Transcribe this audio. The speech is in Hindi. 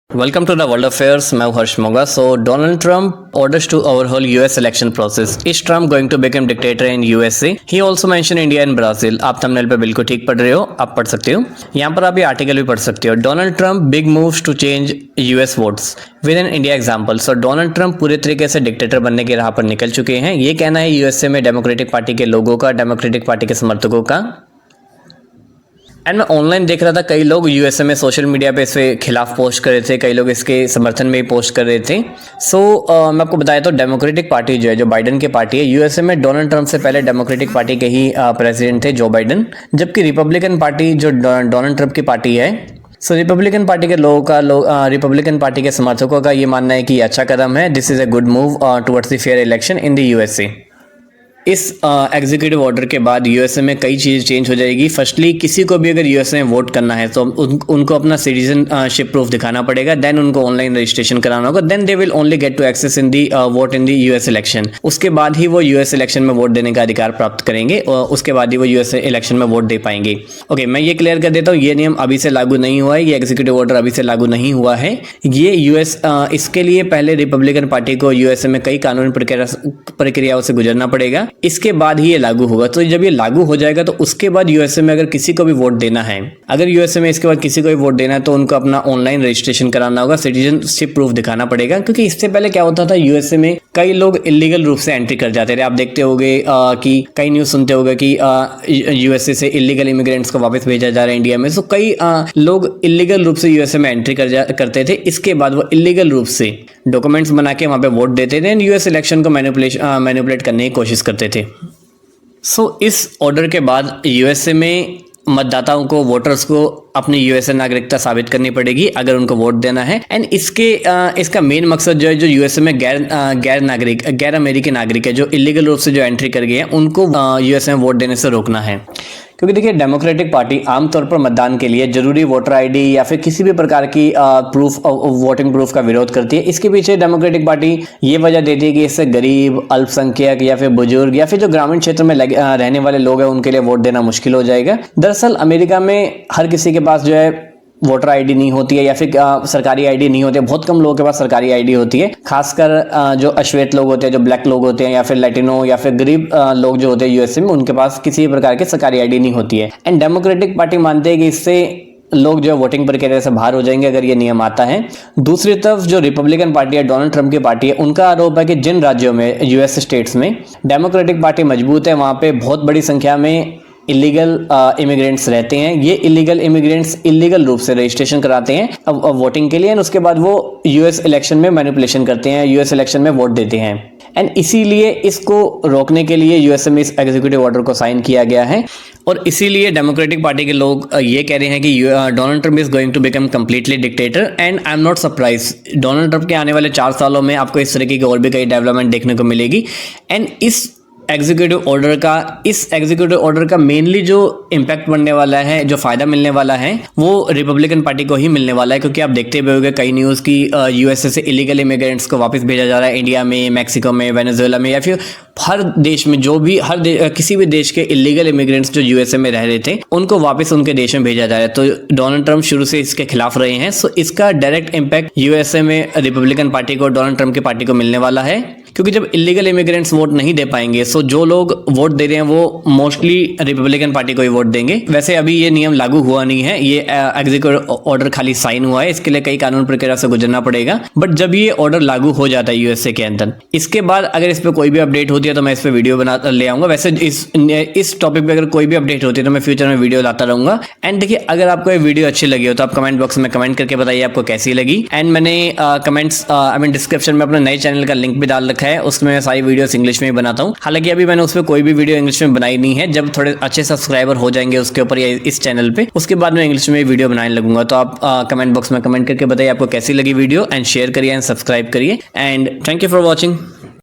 Welcome to the World Affairs. मैं हूं हर्ष Moga. So Donald Trump orders to overhaul U.S. election process. Is Trump going to become dictator in USA? He also mentioned India and Brazil. आप थंबनेल पे बिल्कुल ठीक पढ़ रहे हो, आप पढ़ सकते हो. यहाँ पर आप ये आर्टिकल भी पढ़ सकते हो. Donald Trump big moves to change US votes with an India example. So Donald Trump पूरे तरीके से डिक्टेटर बनने की राह पर निकल चुके हैं. ये कहना है यूएसए में डेमोक्रेटिक पार्टी के लोगों का, डेमोक्रेटिक पार्टी के समर्थकों का. एंड मैं ऑनलाइन देख रहा था, कई लोग यूएसए में सोशल मीडिया पे इसके खिलाफ पोस्ट कर रहे थे, कई लोग इसके समर्थन में भी पोस्ट कर रहे थे. मैं आपको बताया तो डेमोक्रेटिक पार्टी जो है, जो बाइडन की पार्टी है, यूएसए में डोनाल्ड ट्रंप से पहले डेमोक्रेटिक पार्टी के ही प्रेसिडेंट थे जो बाइडन, जबकि रिपब्लिकन पार्टी जो डोनाल्ड ट्रंप की पार्टी है, रिपब्लिकन पार्टी के लोगों का रिपब्लिकन पार्टी के समर्थकों का ये मानना है कि ये अच्छा कदम है. This is a good move towards the fair election in the USA. इस एग्जीक्यूटिव ऑर्डर के बाद यूएसए में कई चीज़ चेंज हो जाएगी. फर्स्टली, किसी को भी अगर यूएसए में वोट करना है तो उनको अपना सिटीजनशिप प्रूफ दिखाना पड़ेगा. देन उनको ऑनलाइन रजिस्ट्रेशन कराना होगा. Then they will only get to access in the vote in the US election. उसके बाद ही वो यूएस इलेक्शन में वोट देने का अधिकार प्राप्त करेंगे और उसके बाद ही वो यूएस इलेक्शन में वोट दे पाएंगे. ओके, मैं ये क्लियर कर देता हूँ, ये नियम अभी से लागू नहीं हुआ है, ये एग्जीक्यूटिव ऑर्डर अभी से लागू नहीं हुआ है. ये इसके लिए पहले रिपब्लिकन पार्टी को यूएसए में कई कानूनी प्रक्रियाओं से गुजरना पड़ेगा. इसके बाद ही ये लागू होगा. तो जब ये लागू हो जाएगा तो उसके बाद यूएसए में अगर किसी को भी वोट देना है, अगर यूएसए में इसके बाद किसी को भी वोट देना है तो उनको अपना ऑनलाइन रजिस्ट्रेशन कराना होगा, सिटीजनशिप प्रूफ दिखाना पड़ेगा. क्योंकि इससे पहले क्या होता था, यूएसए में कई लोग इलीगल रूप से एंट्री कर जाते थे. आप देखते होंगे कि कई न्यूज सुनते होंगे कि यूएसए से इलीगल इमिग्रेंट्स को वापस भेजा जा रहा है इंडिया में. तो कई लोग इलीगल रूप से यूएसए में एंट्री करते थे. इसके बाद वो इलीगल रूप से डॉक्यूमेंट्स बना के वहां पे वोट देते थे, यूएस इलेक्शन को मैनिपुलेट करने की कोशिश करते थे. इस ऑर्डर के बाद यूएसए में मतदाताओं को, वोटर्स को अपनी यूएसए नागरिकता साबित करनी पड़ेगी अगर उनको वोट देना है. एंड इसका मेन मकसद जो है, जो यूएसए में गैर अमेरिकी नागरिक है, जो इलीगल रूप से जो एंट्री कर गए हैं, उनको यूएसए में वोट देने से रोकना है. क्योंकि देखिए, डेमोक्रेटिक पार्टी आमतौर पर मतदान के लिए जरूरी वोटर आईडी या फिर किसी भी प्रकार की वोटिंग प्रूफ का विरोध करती है. इसके पीछे डेमोक्रेटिक पार्टी ये वजह देती है कि इससे गरीब, अल्पसंख्यक या फिर बुजुर्ग या फिर जो ग्रामीण क्षेत्र में रहने वाले लोग हैं, उनके लिए वोट देना मुश्किल हो जाएगा. दरअसल अमेरिका में हर किसी के पास जो है वोटर आईडी नहीं होती है या फिर सरकारी आईडी नहीं होती है. बहुत कम लोगों के पास सरकारी आईडी होती है. खासकर जो अश्वेत लोग होते हैं, जो ब्लैक लोग होते हैं, या फिर लैटिनो या फिर गरीब लोग जो होते हैं यूएसए में, उनके पास किसी भी प्रकार की सरकारी आईडी नहीं होती है. एंड डेमोक्रेटिक पार्टी मानते हैं कि इससे लोग जो वोटिंग प्रक्रिया से बाहर हो जाएंगे अगर ये नियम आता है. दूसरी तरफ जो रिपब्लिकन पार्टी है, डोनाल्ड ट्रंप की पार्टी है, उनका आरोप है कि जिन राज्यों में, यूएस स्टेट्स में डेमोक्रेटिक पार्टी मजबूत है, वहां पे बहुत बड़ी संख्या में इलीगल इमिग्रेंट्स रहते हैं. ये इलीगल इमिग्रेंट्स इलीगल रूप से रजिस्ट्रेशन कराते हैं अब वोटिंग के लिए, और उसके बाद वो यूएस इलेक्शन में मैनिपुलेशन करते हैं, यूएस इलेक्शन में वोट देते हैं. एंड इसीलिए इसको रोकने के लिए यूएसए में इस एग्जीक्यूटिव ऑर्डर को साइन किया गया है. और इसीलिए डेमोक्रेटिक पार्टी के लोग ये कह रहे हैं कि Donald Trump is going to become completely dictator. And I am not surprise, Donald Trump के आने वाले 4 सालों में आपको इस तरीके की और भी कई डेवलपमेंट देखने को मिलेगी. एंड इस एग्जीक्यूटिव ऑर्डर का मेनली जो इम्पैक्ट बनने वाला है, जो फायदा मिलने वाला है, वो रिपब्लिकन पार्टी को ही मिलने वाला है. क्योंकि आप देखते हुए होंगे कई न्यूज़ की यूएसए से इलीगल इमिग्रेंट्स को वापस भेजा जा रहा है इंडिया में, मैक्सिको में, वेनेजुएला में, या फिर हर देश में, जो भी किसी भी देश के इलीगल इमिग्रेंट्स जो यूएसए में रह रहे थे, उनको वापस उनके देश में भेजा जा रहा है. तो डोनाल्ड ट्रंप शुरू से इसके खिलाफ रहे हैं. इसका डायरेक्ट इम्पैक्ट यूएसए में रिपब्लिकन पार्टी को, डोनाल्ड ट्रंप की पार्टी को मिलने वाला है. क्योंकि जब इलीगल इमिग्रेंट्स वोट नहीं दे पाएंगे, सो जो लोग वोट दे रहे हैं वो मोस्टली रिपब्लिकन पार्टी को ही वोट देंगे. वैसे अभी ये नियम लागू हुआ नहीं है, ये एग्जीक्यूटिव ऑर्डर खाली साइन हुआ है. इसके लिए कई कानून प्रक्रिया से गुजरना पड़ेगा. बट जब ये ऑर्डर लागू हो जाता है यूएसए के अंदर, इसके बाद अगर इस पर कोई भी अपडेट होती है तो मैं इस पर वीडियो बना ले आऊंगा. वैसे इस टॉपिक पे अगर कोई भी अपडेट होती है तो मैं फ्यूचर में वीडियो लाता रहूंगा. एंड देखिए, अगर आपको ये वीडियो अच्छी लगी हो तो आप कमेंट बॉक्स में कमेंट करके बताइए आपको कैसी लगी. एंड मैंने डिस्क्रिप्शन में अपने नए चैनल का लिंक भी डाल रखा है, उसमें मैं सारी वीडियोस इंग्लिश में ही बनाता हूँ. हालांकि अभी मैंने उस पर कोई भी वीडियो इंग्लिश में बनाई नहीं है. जब थोड़े अच्छे सब्सक्राइबर हो जाएंगे उसके ऊपर या इस चैनल पे, उसके बाद मैं इंग्लिश में वीडियो बनाने लगूंगा. तो आप कमेंट बॉक्स में कमेंट करके बताइए आपको कैसी लगी वीडियो. एंड शेयर करिए एंड सब्सक्राइब करिए. And thank you for watching.